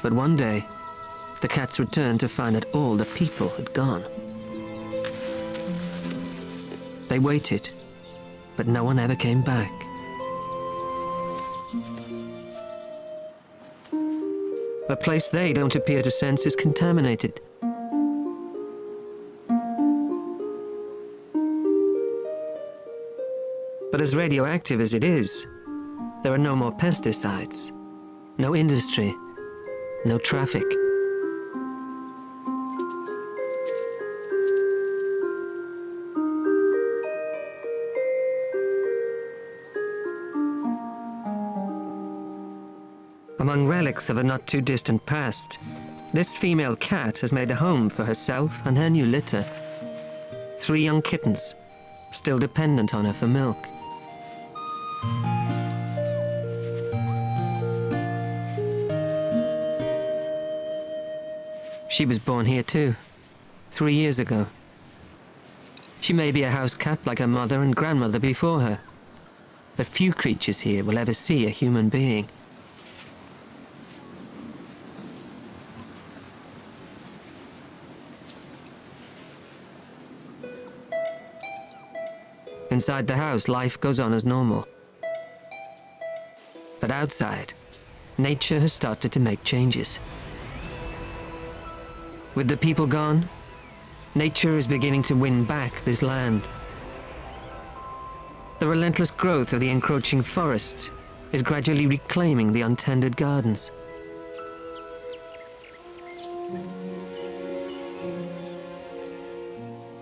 But one day, the cats returned to find that all the people had gone. They waited, but no one ever came back. The place they don't appear to sense is contaminated. But as radioactive as it is, there are no more pesticides, no industry, no traffic. Among relics of a not-too-distant past, this female cat has made a home for herself and her new litter. 3 young kittens, still dependent on her for milk. She was born here too, 3 years ago. She may be a house cat like her mother and grandmother before her, but few creatures here will ever see a human being. Inside the house, life goes on as normal. But outside, nature has started to make changes. With the people gone, nature is beginning to win back this land. The relentless growth of the encroaching forest is gradually reclaiming the untended gardens.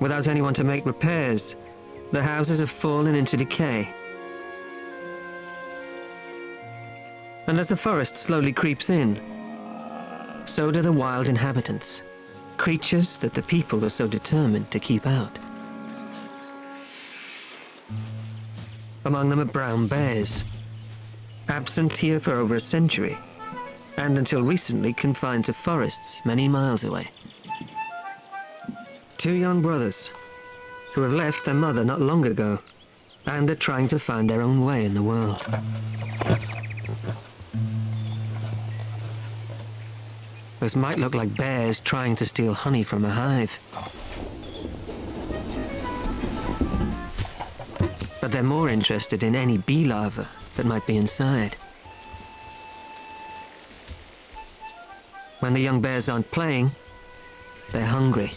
Without anyone to make repairs, the houses have fallen into decay. And as the forest slowly creeps in, so do the wild inhabitants, creatures that the people are so determined to keep out. Among them are brown bears, absent here for over a century, and until recently confined to forests many miles away. 2 young brothers, who have left their mother not long ago, and are trying to find their own way in the world. Those might look like bears trying to steal honey from a hive. But they're more interested in any bee larvae that might be inside. When the young bears aren't playing, they're hungry.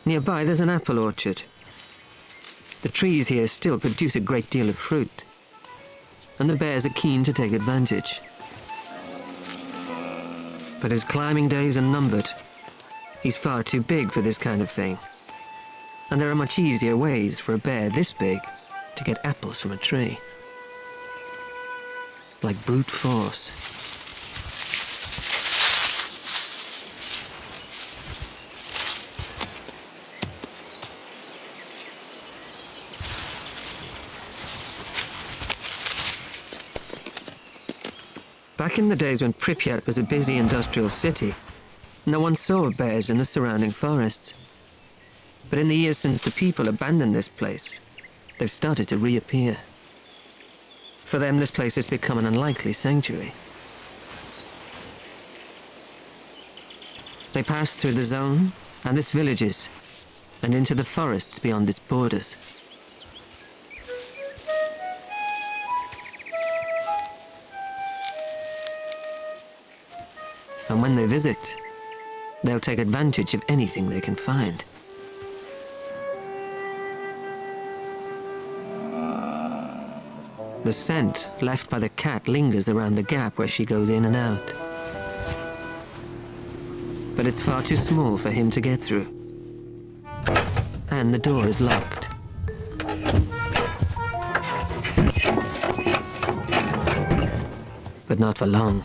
Nearby, there's an apple orchard. The trees here still produce a great deal of fruit, and the bears are keen to take advantage. But his climbing days are numbered. He's far too big for this kind of thing, and there are much easier ways for a bear this big to get apples from a tree. Like brute force. Back in the days when Pripyat was a busy industrial city, no one saw bears in the surrounding forests. But in the years since the people abandoned this place, they've started to reappear. For them, this place has become an unlikely sanctuary. They pass through the zone and its villages, and into the forests beyond its borders. And when they visit, they'll take advantage of anything they can find. The scent left by the cat lingers around the gap where she goes in and out. But it's far too small for him to get through. And the door is locked. But not for long.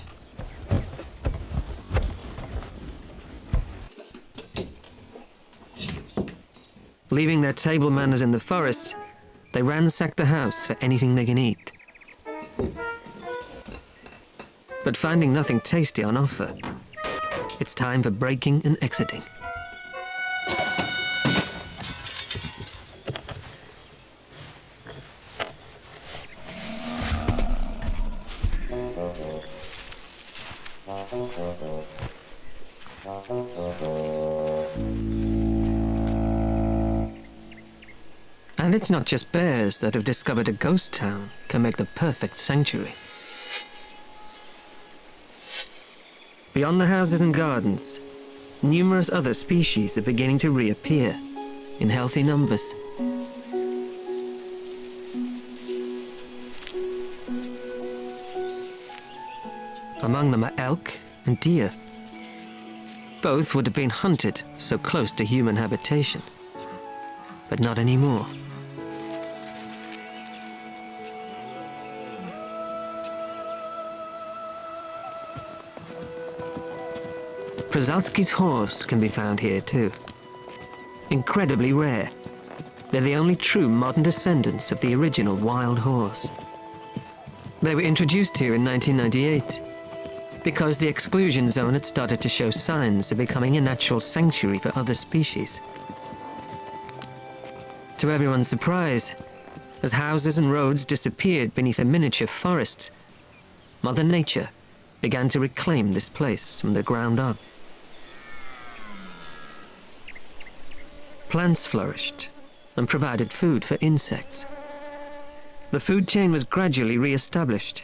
Leaving their table manners in the forest, they ransack the house for anything they can eat. But finding nothing tasty on offer, it's time for breaking and exiting. And it's not just bears that have discovered a ghost town can make the perfect sanctuary. Beyond the houses and gardens, numerous other species are beginning to reappear in healthy numbers. Among them are elk and deer. Both would have been hunted so close to human habitation, but not anymore. Przalski's horse can be found here too. Incredibly rare. They're the only true modern descendants of the original wild horse. They were introduced here in 1998 because the exclusion zone had started to show signs of becoming a natural sanctuary for other species. To everyone's surprise, as houses and roads disappeared beneath a miniature forest, Mother Nature began to reclaim this place from the ground up. Plants flourished and provided food for insects. The food chain was gradually re-established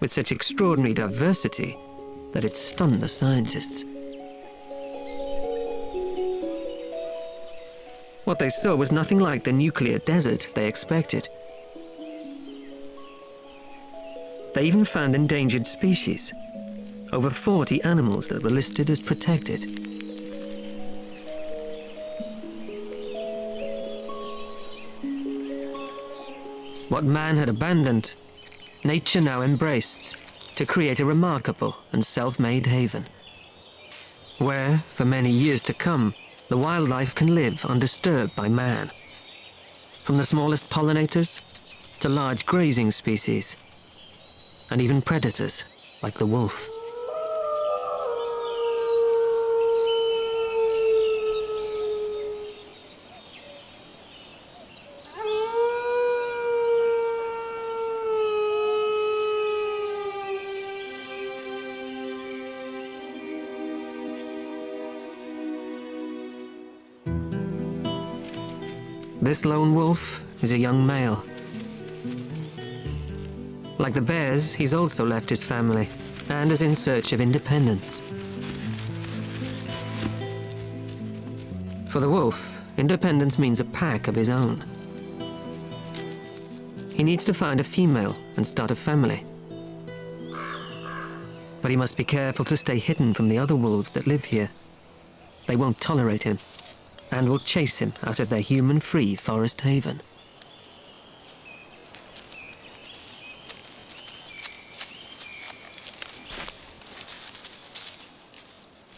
with such extraordinary diversity that it stunned the scientists. What they saw was nothing like the nuclear desert they expected. They even found endangered species, over 40 animals that were listed as protected. What man had abandoned, nature now embraced to create a remarkable and self-made haven, where, for many years to come, the wildlife can live undisturbed by man. From the smallest pollinators to large grazing species, and even predators like the wolf. This lone wolf is a young male. Like the bears, he's also left his family and is in search of independence. For the wolf, independence means a pack of his own. He needs to find a female and start a family. But he must be careful to stay hidden from the other wolves that live here. They won't tolerate him and will chase him out of their human-free forest haven.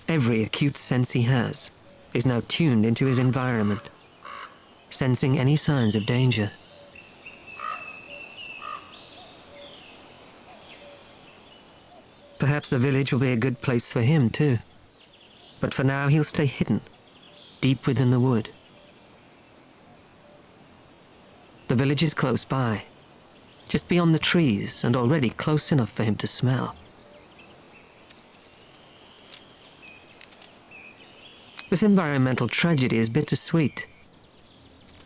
Every acute sense he has is now tuned into his environment, sensing any signs of danger. Perhaps the village will be a good place for him too, but for now he'll stay hidden, deep within the wood. The village is close by, just beyond the trees and already close enough for him to smell. This environmental tragedy is bittersweet.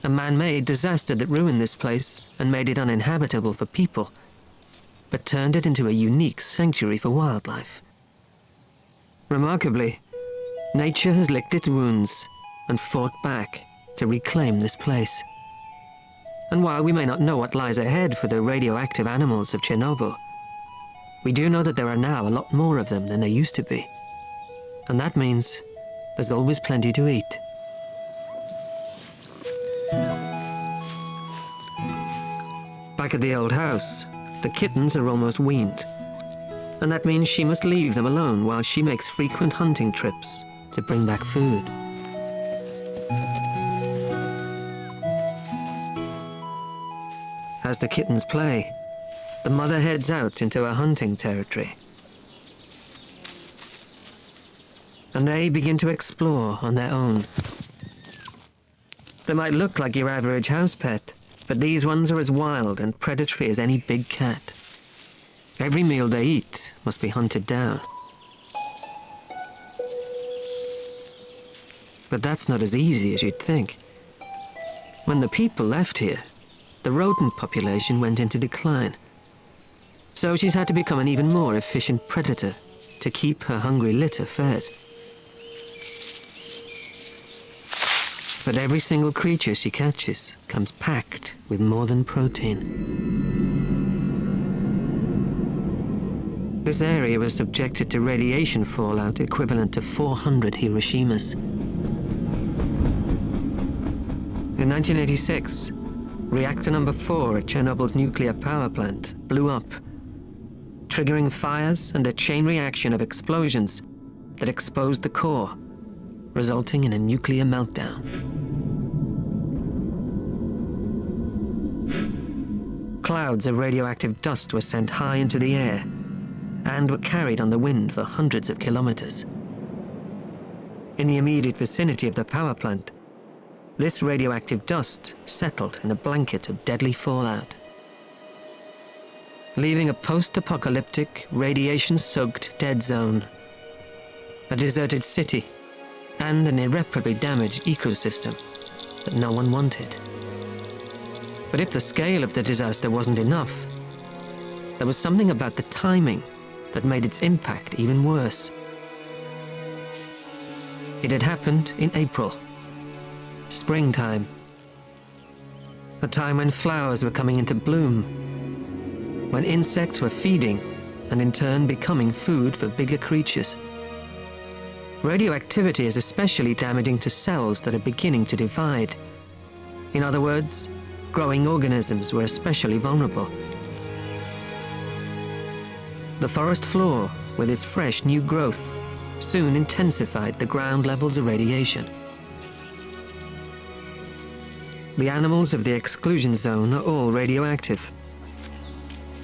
A man-made disaster that ruined this place and made it uninhabitable for people, but turned it into a unique sanctuary for wildlife. Remarkably, nature has licked its wounds and fought back to reclaim this place. And while we may not know what lies ahead for the radioactive animals of Chernobyl, we do know that there are now a lot more of them than there used to be. And that means there's always plenty to eat. Back at the old house, the kittens are almost weaned. And that means she must leave them alone while she makes frequent hunting trips to bring back food. As the kittens play, the mother heads out into her hunting territory. And they begin to explore on their own. They might look like your average house pet, but these ones are as wild and predatory as any big cat. Every meal they eat must be hunted down. But that's not as easy as you'd think. When the people left here, the rodent population went into decline. So she's had to become an even more efficient predator to keep her hungry litter fed. But every single creature she catches comes packed with more than protein. This area was subjected to radiation fallout equivalent to 400 Hiroshimas. In 1986, reactor number 4 at Chernobyl's nuclear power plant blew up, triggering fires and a chain reaction of explosions that exposed the core, resulting in a nuclear meltdown. Clouds of radioactive dust were sent high into the air and were carried on the wind for hundreds of kilometers. In the immediate vicinity of the power plant, this radioactive dust settled in a blanket of deadly fallout, leaving a post-apocalyptic, radiation-soaked dead zone, a deserted city, and an irreparably damaged ecosystem that no one wanted. But if the scale of the disaster wasn't enough, there was something about the timing that made its impact even worse. It had happened in April, springtime, a time when flowers were coming into bloom, when insects were feeding and in turn becoming food for bigger creatures. Radioactivity is especially damaging to cells that are beginning to divide. In other words, growing organisms were especially vulnerable. The forest floor, with its fresh new growth, soon intensified the ground levels of radiation. The animals of the exclusion zone are all radioactive,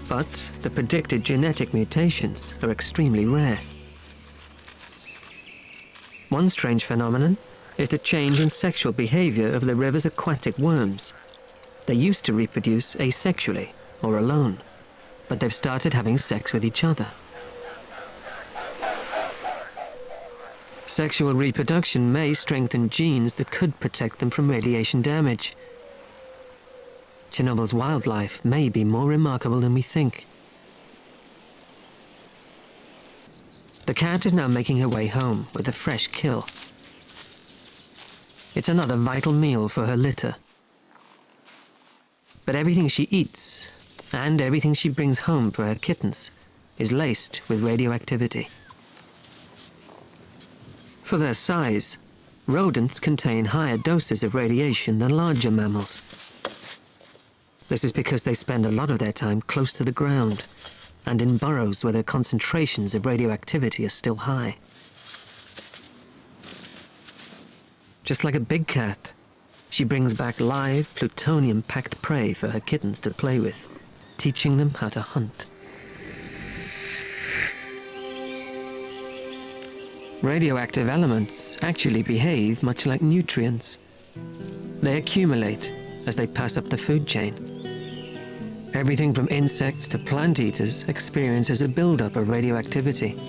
but the predicted genetic mutations are extremely rare. One strange phenomenon is the change in sexual behavior of the river's aquatic worms. They used to reproduce asexually or alone, but they've started having sex with each other. Sexual reproduction may strengthen genes that could protect them from radiation damage. Chernobyl's wildlife may be more remarkable than we think. The cat is now making her way home with a fresh kill. It's another vital meal for her litter. But everything she eats, and everything she brings home for her kittens, is laced with radioactivity. For their size, rodents contain higher doses of radiation than larger mammals. This is because they spend a lot of their time close to the ground, and in burrows where their concentrations of radioactivity are still high. Just like a big cat, she brings back live, plutonium-packed prey for her kittens to play with, teaching them how to hunt. Radioactive elements actually behave much like nutrients. They accumulate as they pass up the food chain. Everything from insects to plant eaters experiences a buildup of radioactivity,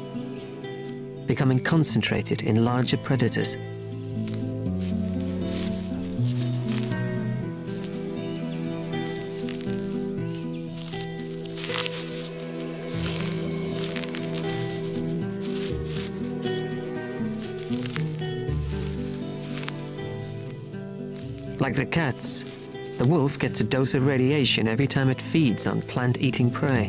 becoming concentrated in larger predators. Like the cats, the wolf gets a dose of radiation every time it feeds on plant-eating prey.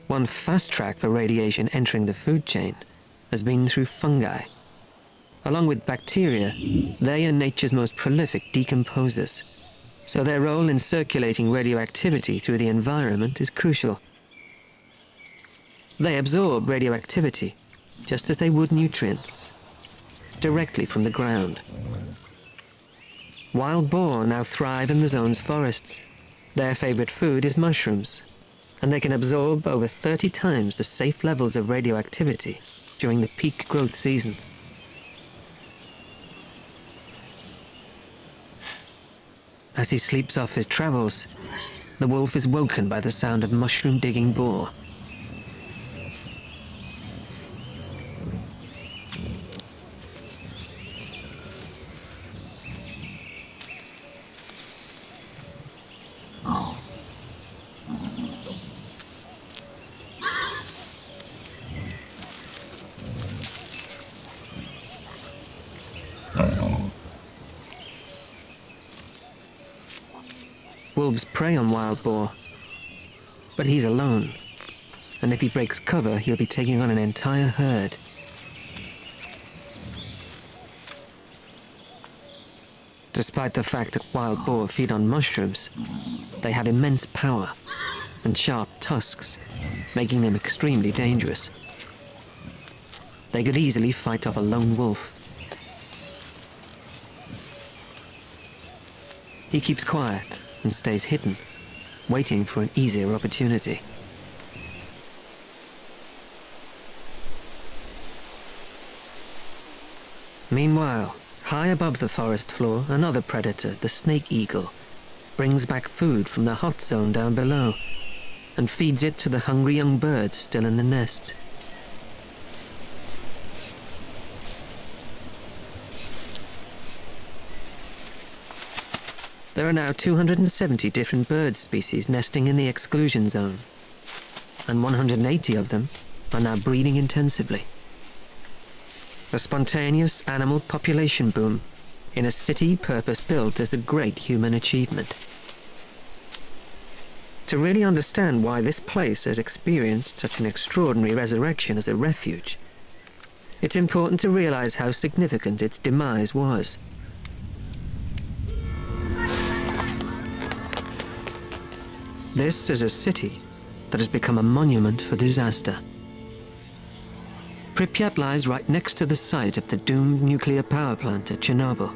One fast track for radiation entering the food chain has been through fungi. Along with bacteria, they are nature's most prolific decomposers, so their role in circulating radioactivity through the environment is crucial. They absorb radioactivity just as they would nutrients, directly from the ground. Wild boar now thrive in the zone's forests. Their favorite food is mushrooms, and they can absorb over 30 times the safe levels of radioactivity during the peak growth season. As he sleeps off his travels, the wolf is woken by the sound of mushroom-digging boar. Wolves prey on wild boar, but he's alone, and if he breaks cover, he'll be taking on an entire herd. Despite the fact that wild boar feed on mushrooms, they have immense power and sharp tusks, making them extremely dangerous. They could easily fight off a lone wolf. He keeps quiet and stays hidden, waiting for an easier opportunity. Meanwhile, high above the forest floor, another predator, the snake eagle, brings back food from the hot zone down below and feeds it to the hungry young birds still in the nest. There are now 270 different bird species nesting in the exclusion zone, and 180 of them are now breeding intensively. A spontaneous animal population boom in a city purpose-built as a great human achievement. To really understand why this place has experienced such an extraordinary resurrection as a refuge, it's important to realize how significant its demise was. This is a city that has become a monument for disaster. Pripyat lies right next to the site of the doomed nuclear power plant at Chernobyl.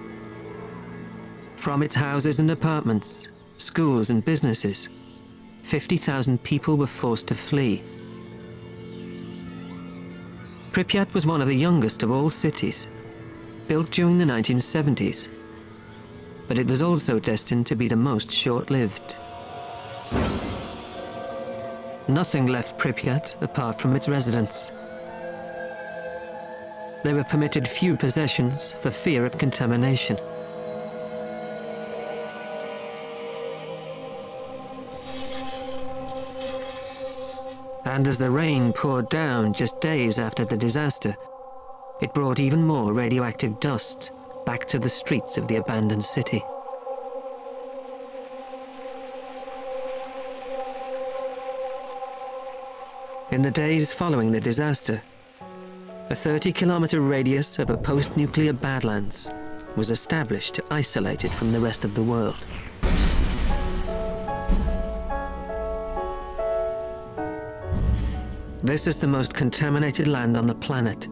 From its houses and apartments, schools and businesses, 50,000 people were forced to flee. Pripyat was one of the youngest of all cities, built during the 1970s, but it was also destined to be the most short-lived. Nothing left Pripyat apart from its residents. They were permitted few possessions for fear of contamination. And as the rain poured down just days after the disaster, it brought even more radioactive dust back to the streets of the abandoned city. In the days following the disaster, a 30-kilometer radius of a post-nuclear badlands was established to isolate it from the rest of the world. This is the most contaminated land on the planet,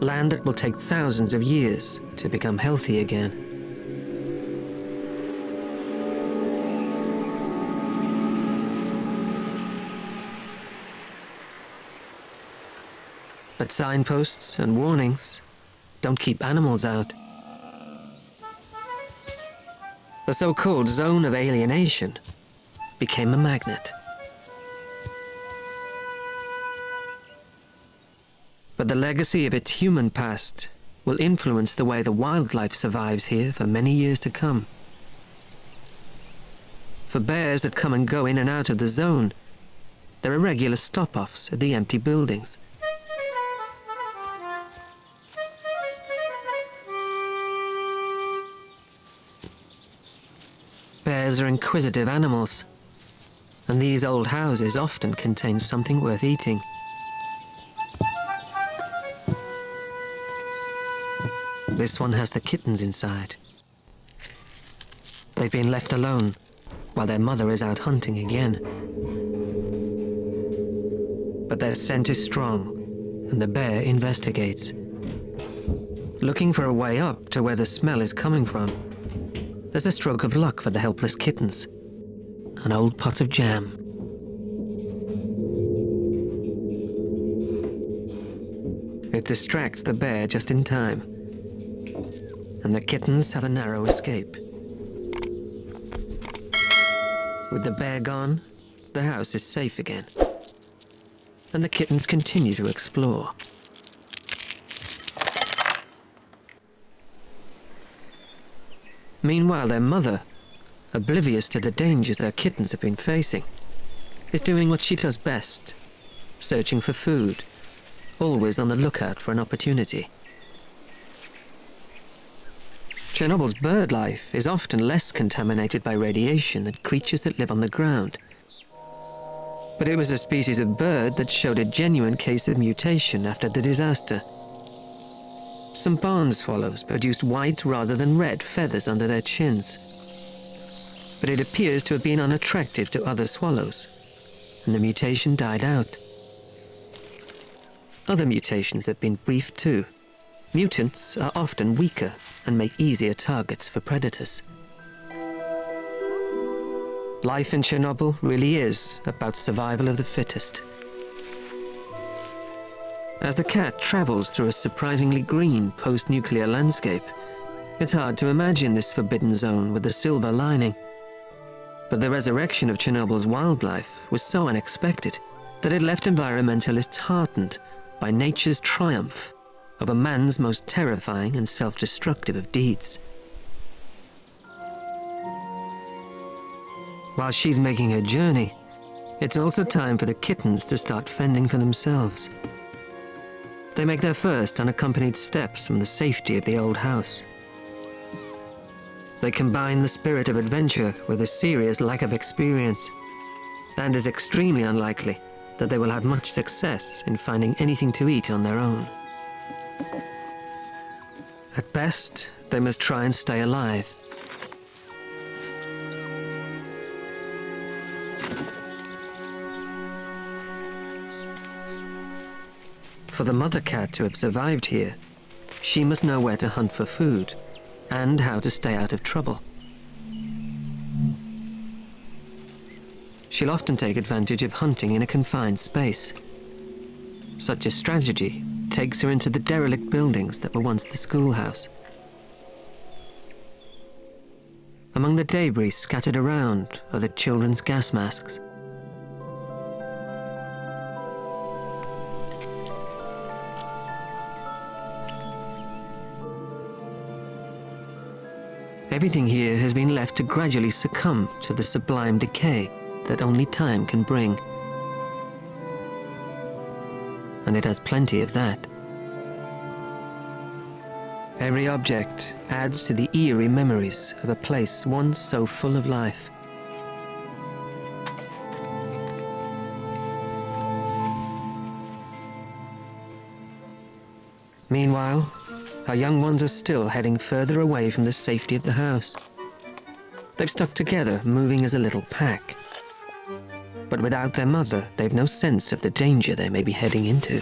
land that will take thousands of years to become healthy again. But signposts and warnings don't keep animals out. The so-called zone of alienation became a magnet. But the legacy of its human past will influence the way the wildlife survives here for many years to come. For bears that come and go in and out of the zone, there are regular stop-offs at the empty buildings. Bears are inquisitive animals, and these old houses often contain something worth eating. This one has the kittens inside. They've been left alone while their mother is out hunting again. But their scent is strong, and the bear investigates, looking for a way up to where the smell is coming from. There's a stroke of luck for the helpless kittens. An old pot of jam. It distracts the bear just in time, and the kittens have a narrow escape. With the bear gone, the house is safe again. And the kittens continue to explore. Meanwhile, their mother, oblivious to the dangers their kittens have been facing, is doing what she does best, searching for food, always on the lookout for an opportunity. Chernobyl's bird life is often less contaminated by radiation than creatures that live on the ground. But it was a species of bird that showed a genuine case of mutation after the disaster. Some barn swallows produced white rather than red feathers under their chins. But it appears to have been unattractive to other swallows, and the mutation died out. Other mutations have been brief too. Mutants are often weaker and make easier targets for predators. Life in Chernobyl really is about survival of the fittest. As the cat travels through a surprisingly green post-nuclear landscape, it's hard to imagine this forbidden zone with a silver lining. But the resurrection of Chernobyl's wildlife was so unexpected that it left environmentalists heartened by nature's triumph over man's most terrifying and self-destructive of deeds. While she's making her journey, it's also time for the kittens to start fending for themselves. They make their first unaccompanied steps from the safety of the old house. They combine the spirit of adventure with a serious lack of experience, and it's extremely unlikely that they will have much success in finding anything to eat on their own. At best, they must try and stay alive. For the mother cat to have survived here, she must know where to hunt for food and how to stay out of trouble. She'll often take advantage of hunting in a confined space. Such a strategy takes her into the derelict buildings that were once the schoolhouse. Among the debris scattered around are the children's gas masks. Everything here has been left to gradually succumb to the sublime decay that only time can bring. And it has plenty of that. Every object adds to the eerie memories of a place once so full of life. Meanwhile, our young ones are still heading further away from the safety of the house. They've stuck together, moving as a little pack. But without their mother, they've no sense of the danger they may be heading into.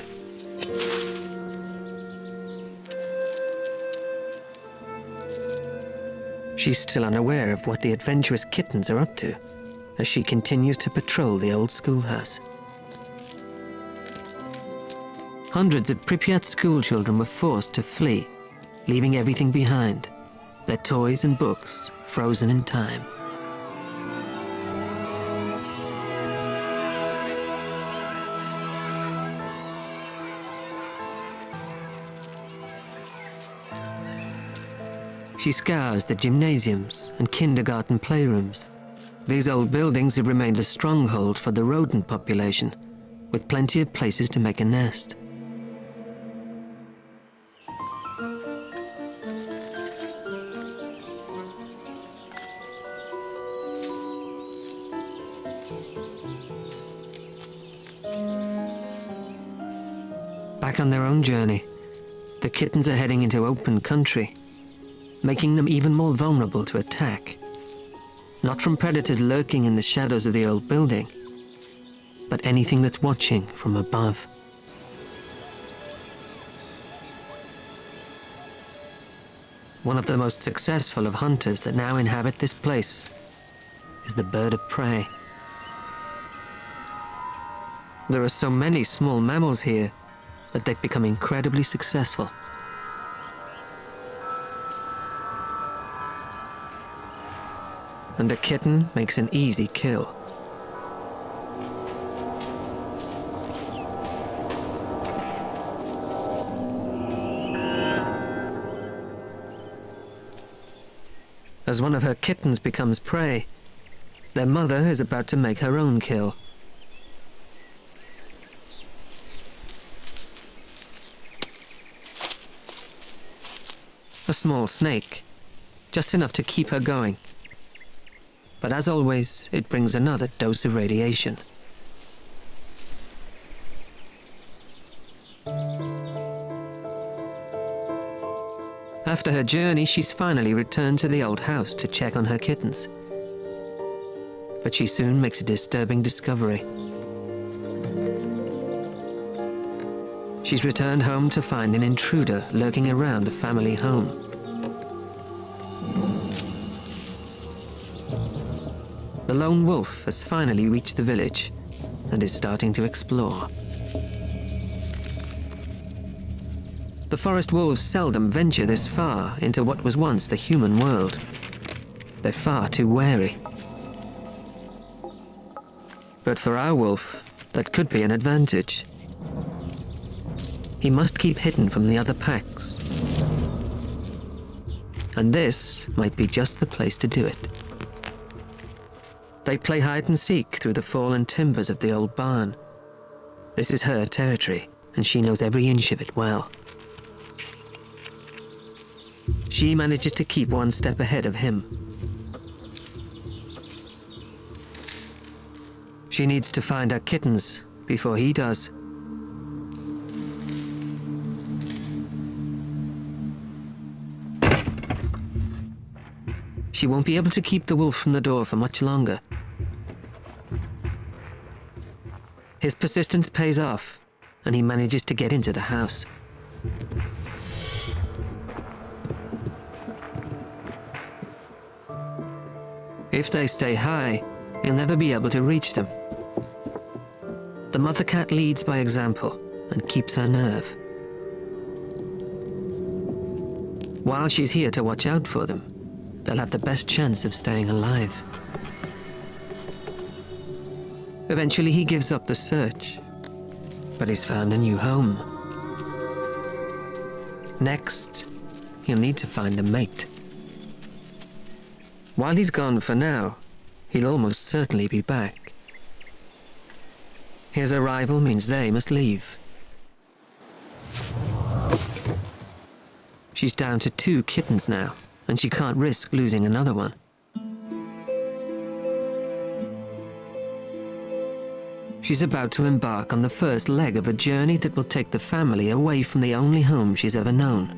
She's still unaware of what the adventurous kittens are up to, as she continues to patrol the old schoolhouse. Hundreds of Pripyat schoolchildren were forced to flee, leaving everything behind, their toys and books frozen in time. She scours the gymnasiums and kindergarten playrooms. These old buildings have remained a stronghold for the rodent population, with plenty of places to make a nest. Back on their own journey, the kittens are heading into open country, making them even more vulnerable to attack. Not from predators lurking in the shadows of the old building, but anything that's watching from above. One of the most successful of hunters that now inhabit this place is the bird of prey. There are so many small mammals here that they've become incredibly successful. and a kitten makes an easy kill. As one of her kittens becomes prey, their mother is about to make her own kill. A small snake, just enough to keep her going. But as always, it brings another dose of radiation. After her journey, she's finally returned to the old house to check on her kittens. But she soon makes a disturbing discovery. She's returned home to find an intruder lurking around the family home. The lone wolf has finally reached the village and is starting to explore. The forest wolves seldom venture this far into what was once the human world. They're far too wary. But for our wolf, that could be an advantage. He must keep hidden from the other packs. And this might be just the place to do it. They play hide and seek through the fallen timbers of the old barn. This is her territory, and she knows every inch of it well. She manages to keep one step ahead of him. She needs to find her kittens before he does. She won't be able to keep the wolf from the door for much longer. His persistence pays off, and he manages to get into the house. If they stay high, he'll never be able to reach them. The mother cat leads by example and keeps her nerve. While she's here to watch out for them, they'll have the best chance of staying alive. Eventually he gives up the search, but he's found a new home. Next, he'll need to find a mate. While he's gone for now, he'll almost certainly be back. His arrival means they must leave. She's down to 2 kittens now, and she can't risk losing another one. She's about to embark on the first leg of a journey that will take the family away from the only home she's ever known.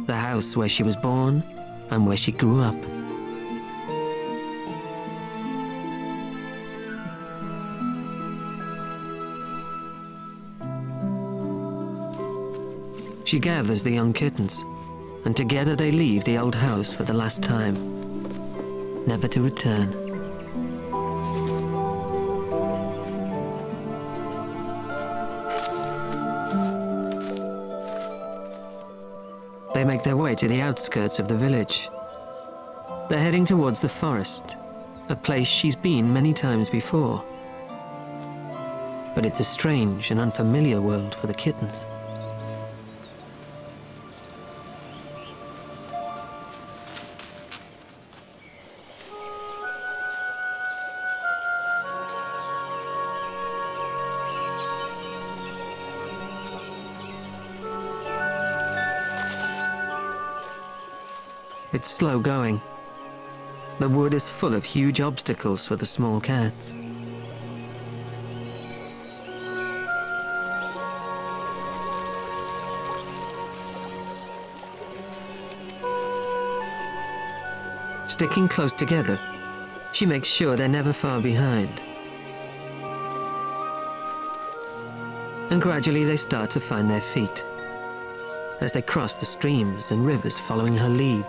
The house where she was born and where she grew up. She gathers the young kittens, and together they leave the old house for the last time, never to return. They make their way to the outskirts of the village. They're heading towards the forest, a place she's been many times before. But it's a strange and unfamiliar world for the kittens. It's slow going. The wood is full of huge obstacles for the small cats. Sticking close together, she makes sure they're never far behind. And gradually they start to find their feet as they cross the streams and rivers following her lead.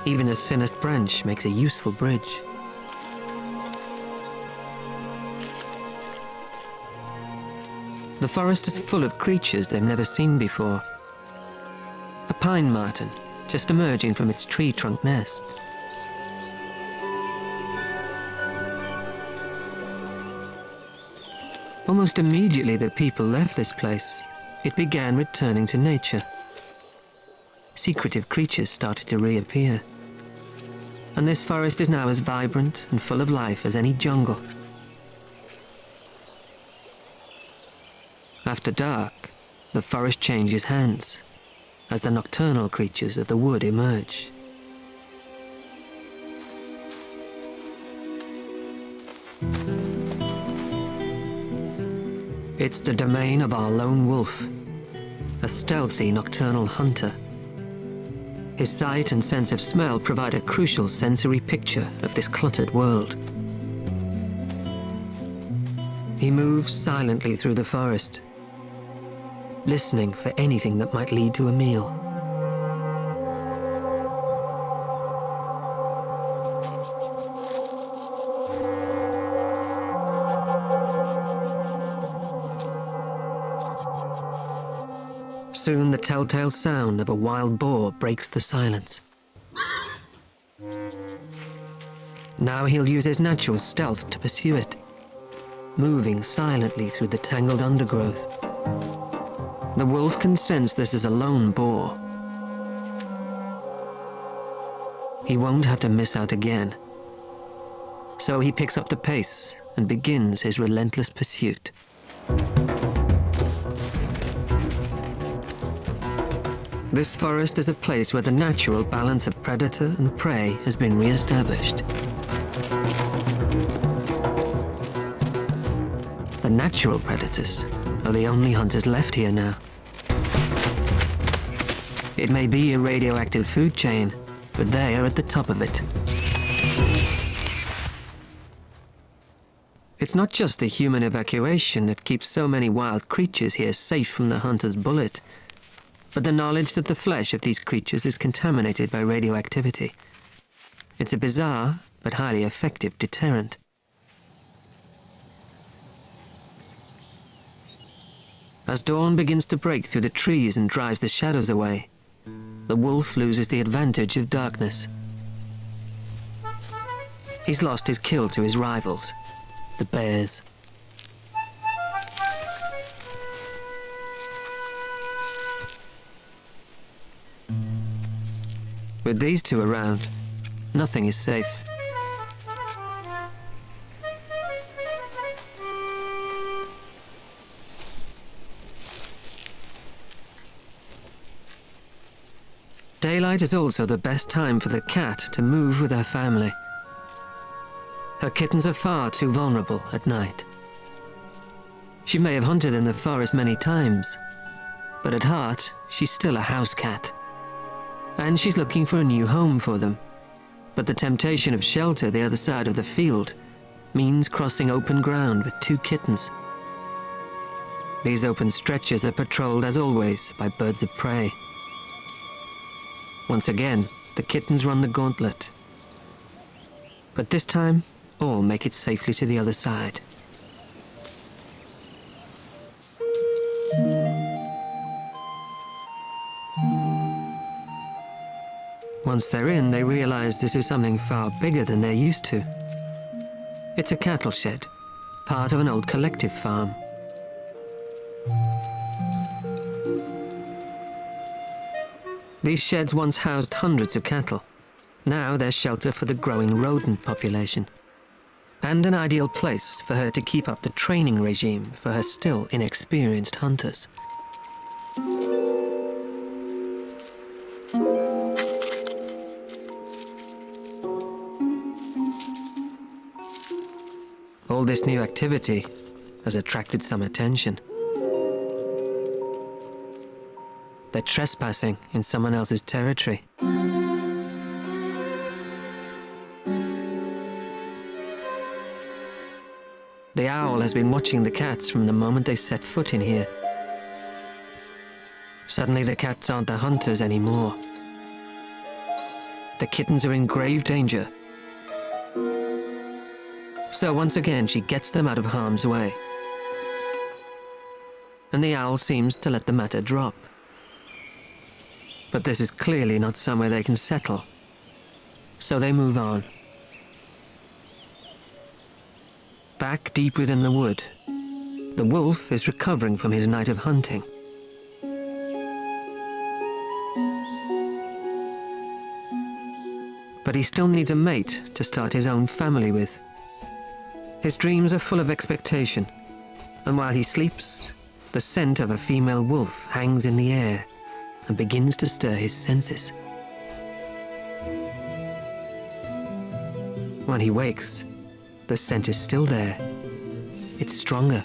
Even the thinnest branch makes a useful bridge. The forest is full of creatures they've never seen before, A pine marten, just emerging from its tree trunk nest. Almost immediately the people left this place, it began returning to nature. Secretive creatures started to reappear. And this forest is now as vibrant and full of life as any jungle. After dark, the forest changes hands as the nocturnal creatures of the wood emerge. It's the domain of our lone wolf, a stealthy nocturnal hunter. His sight and sense of smell provide a crucial sensory picture of this cluttered world. He moves silently through the forest, listening for anything that might lead to a meal. Soon the telltale sound of a wild boar breaks the silence. Now he'll use his natural stealth to pursue it, moving silently through the tangled undergrowth. The wolf can sense this is a lone boar. He won't have to miss out again. So he picks up the pace and begins his relentless pursuit. This forest is a place where the natural balance of predator and prey has been re-established. The natural predators are the only hunters left here now. It may be a radioactive food chain, but they are at the top of it. It's not just the human evacuation that keeps so many wild creatures here safe from the hunter's bullet, but the knowledge that the flesh of these creatures is contaminated by radioactivity. It's a bizarre but highly effective deterrent. As dawn begins to break through the trees and drives the shadows away, the wolf loses the advantage of darkness. He's lost his kill to his rivals, the bears. With these two around, nothing is safe. Daylight is also the best time for the cat to move with her family. Her kittens are far too vulnerable at night. She may have hunted in the forest many times, but at heart, she's still a house cat. And she's looking for a new home for them. But the temptation of shelter the other side of the field means crossing open ground with two kittens. These open stretches are patrolled, as always, by birds of prey. Once again, the kittens run the gauntlet. But this time, all make it safely to the other side. Once they're in, they realize this is something far bigger than they're used to. It's a cattle shed, part of an old collective farm. These sheds once housed hundreds of cattle. Now they're shelter for the growing rodent population. And an ideal place for her to keep up the training regime for her still inexperienced hunters. All this new activity has attracted some attention. They're trespassing in someone else's territory. The owl has been watching the cats from the moment they set foot in here. Suddenly the cats aren't the hunters anymore. The kittens are in grave danger. So once again she gets them out of harm's way. And the owl seems to let the matter drop. But this is clearly not somewhere they can settle. So they move on. Back deep within the wood, the wolf is recovering from his night of hunting. But he still needs a mate to start his own family with. His dreams are full of expectation, and while he sleeps, the scent of a female wolf hangs in the air and begins to stir his senses. When he wakes, the scent is still there. It's stronger.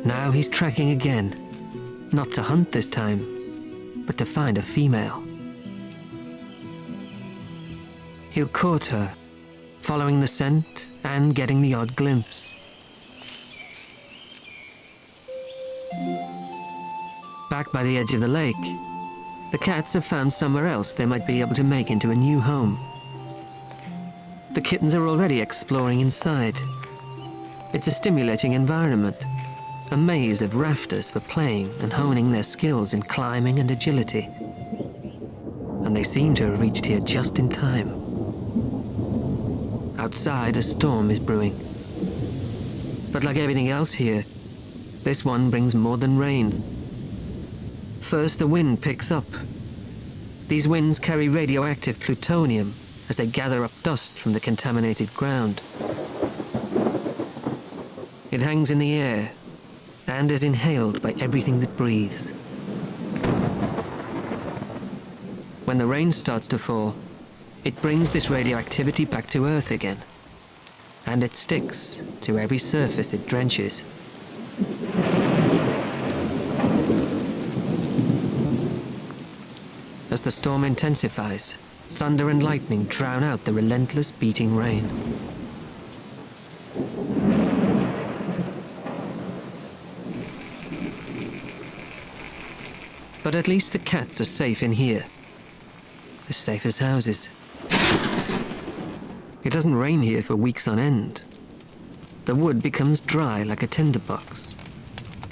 Now he's tracking again, not to hunt this time, but to find a female. He'll court her, following the scent and getting the odd glimpse. Back by the edge of the lake, the cats have found somewhere else they might be able to make into a new home. The kittens are already exploring inside. It's a stimulating environment, a maze of rafters for playing and honing their skills in climbing and agility. And they seem to have reached here just in time. Outside, a storm is brewing. But like everything else here, this one brings more than rain. First, the wind picks up. These winds carry radioactive plutonium as they gather up dust from the contaminated ground. It hangs in the air and is inhaled by everything that breathes. When the rain starts to fall, it brings this radioactivity back to Earth again, and it sticks to every surface it drenches. As the storm intensifies, thunder and lightning drown out the relentless beating rain. But at least the cats are safe in here. As safe as houses. It doesn't rain here for weeks on end. The wood becomes dry like a tinderbox,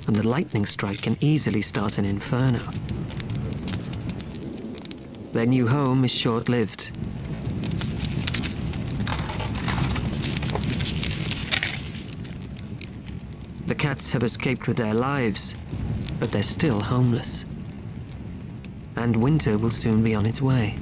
and the lightning strike can easily start an inferno. Their new home is short-lived. The cats have escaped with their lives, but they're still homeless. And winter will soon be on its way.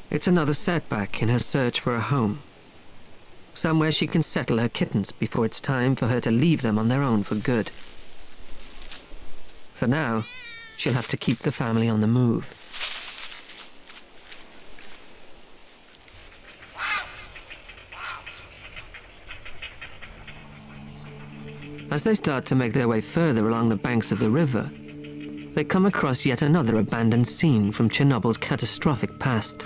It's another setback in her search for a home. Somewhere she can settle her kittens before it's time for her to leave them on their own for good. For now, she'll have to keep the family on the move. As they start to make their way further along the banks of the river, they come across yet another abandoned scene from Chernobyl's catastrophic past.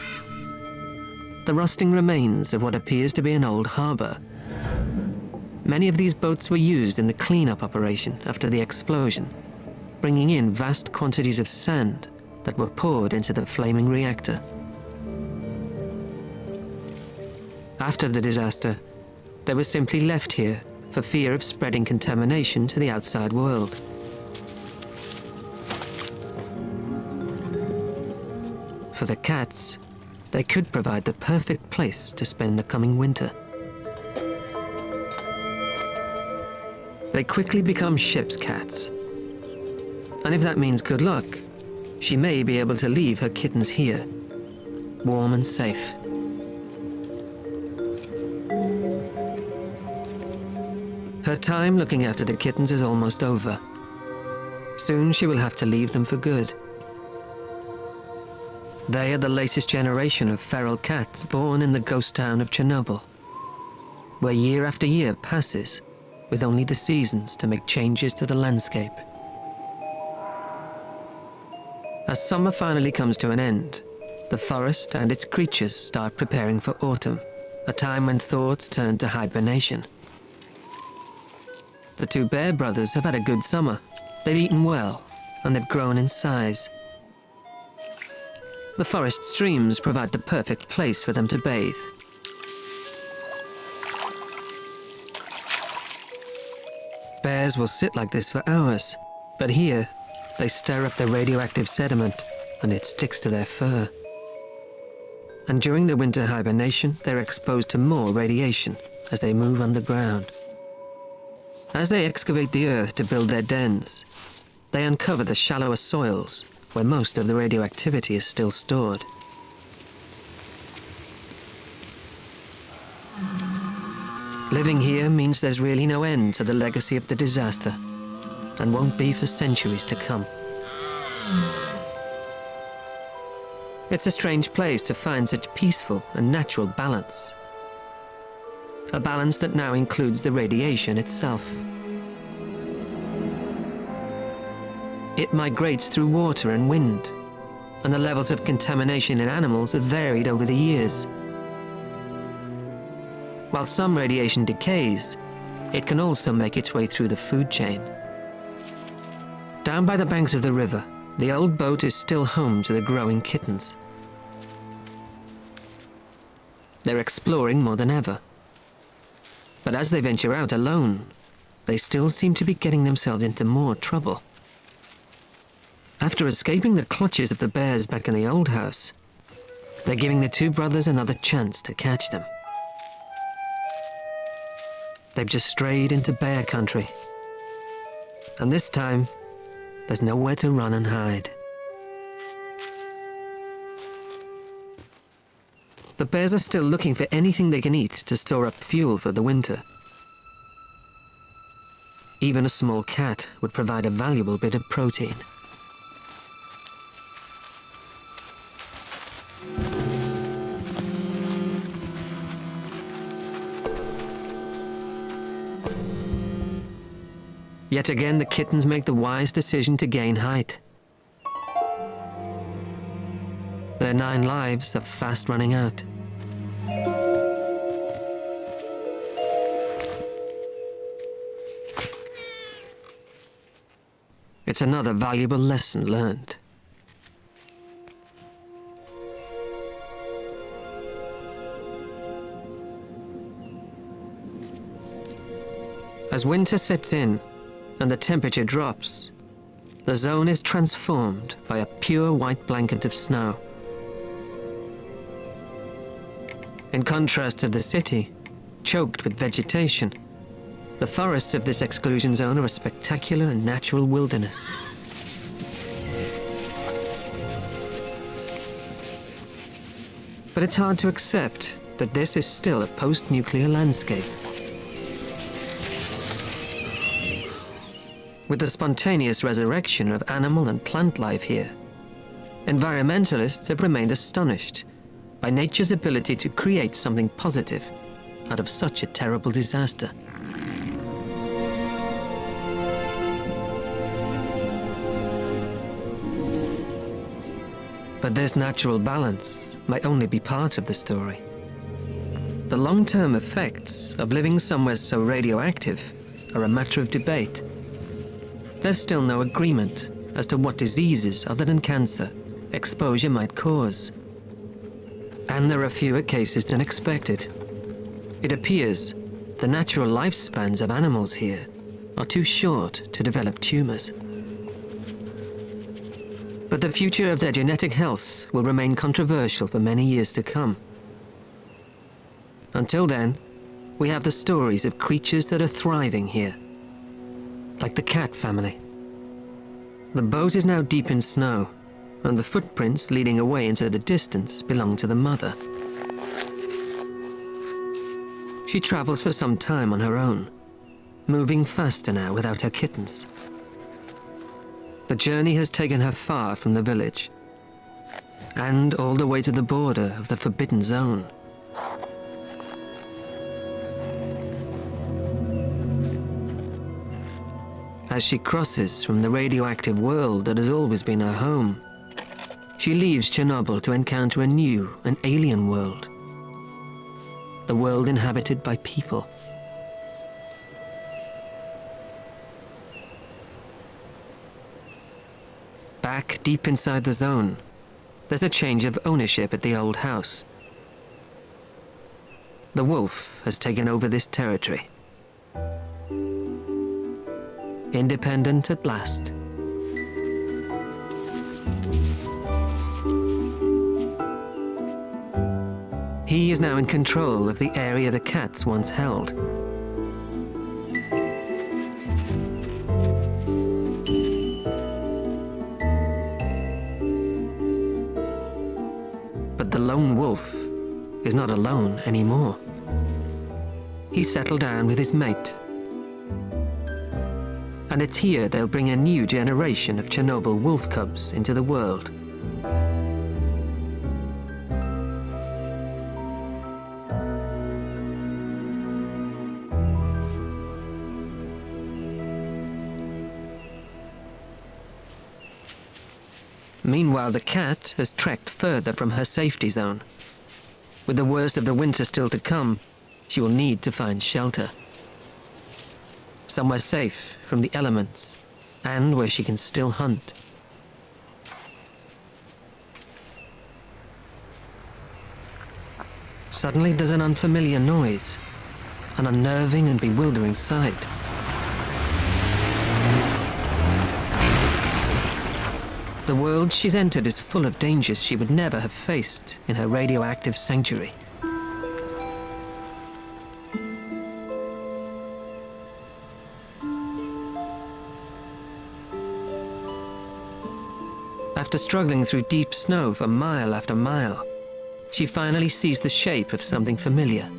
The rusting remains of what appears to be an old harbor. Many of these boats were used in the cleanup operation after the explosion, bringing in vast quantities of sand that were poured into the flaming reactor. After the disaster, they were simply left here for fear of spreading contamination to the outside world. For the cats, they could provide the perfect place to spend the coming winter. They quickly become ship's cats. And if that means good luck, she may be able to leave her kittens here, warm and safe. Her time looking after the kittens is almost over. Soon she will have to leave them for good. They are the latest generation of feral cats born in the ghost town of Chernobyl, where year after year passes with only the seasons to make changes to the landscape. As summer finally comes to an end, the forest and its creatures start preparing for autumn, a time when thoughts turn to hibernation. The two bear brothers have had a good summer. They've eaten well, and they've grown in size. The forest streams provide the perfect place for them to bathe. Bears will sit like this for hours, but here, they stir up the radioactive sediment, and it sticks to their fur. And during the winter hibernation, they're exposed to more radiation as they move underground. As they excavate the earth to build their dens, they uncover the shallower soils where most of the radioactivity is still stored. Living here means there's really no end to the legacy of the disaster, and won't be for centuries to come. It's a strange place to find such peaceful and natural balance. A balance that now includes the radiation itself. It migrates through water and wind, and the levels of contamination in animals have varied over the years. While some radiation decays, it can also make its way through the food chain. Down by the banks of the river, the old boat is still home to the growing kittens. They're exploring more than ever. But as they venture out alone, they still seem to be getting themselves into more trouble. After escaping the clutches of the bears back in the old house, they're giving the two brothers another chance to catch them. They've just strayed into bear country. And this time, there's nowhere to run and hide. The bears are still looking for anything they can eat to store up fuel for the winter. Even a small cat would provide a valuable bit of protein. Yet again, the kittens make the wise decision to gain height. Their 9 lives are fast running out. It's another valuable lesson learned. As winter sets in and the temperature drops, the zone is transformed by a pure white blanket of snow. In contrast to the city, choked with vegetation, the forests of this exclusion zone are a spectacular and natural wilderness. But it's hard to accept that this is still a post-nuclear landscape. With the spontaneous resurrection of animal and plant life here, environmentalists have remained astonished by nature's ability to create something positive out of such a terrible disaster. But this natural balance might only be part of the story. The long-term effects of living somewhere so radioactive are a matter of debate. There's still no agreement as to what diseases other than cancer exposure might cause. And there are fewer cases than expected. It appears the natural lifespans of animals here are too short to develop tumors. But the future of their genetic health will remain controversial for many years to come. Until then, we have the stories of creatures that are thriving here, like the cat family. The boat is now deep in snow, and the footprints leading away into the distance belong to the mother. She travels for some time on her own, moving faster now without her kittens. The journey has taken her far from the village, and all the way to the border of the Forbidden Zone. As she crosses from the radioactive world that has always been her home, she leaves Chernobyl to encounter a new and alien world. The world inhabited by people. Back deep inside the zone, there's a change of ownership at the old house. The wolf has taken over this territory. Independent at last. He is now in control of the area the cats once held. But the lone wolf is not alone anymore. He settled down with his mate. And it's here they'll bring a new generation of Chernobyl wolf cubs into the world. Meanwhile, the cat has trekked further from her safety zone. With the worst of the winter still to come, she will need to find shelter. Somewhere safe from the elements, and where she can still hunt. Suddenly there's an unfamiliar noise, an unnerving and bewildering sight. The world she's entered is full of dangers she would never have faced in her radioactive sanctuary. After struggling through deep snow for mile after mile, she finally sees the shape of something familiar.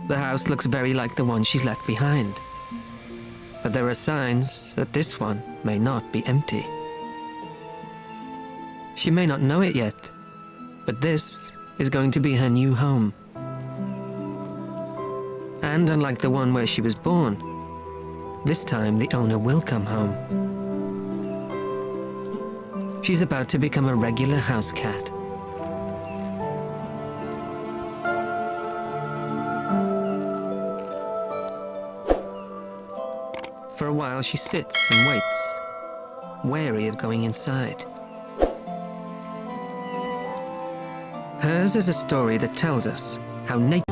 The house looks very like the one she's left behind. But there are signs that this one may not be empty. She may not know it yet, but this is going to be her new home. And unlike the one where she was born, this time the owner will come home. She's about to become a regular house cat. For a while she sits and waits, wary of going inside. Hers is a story that tells us how nature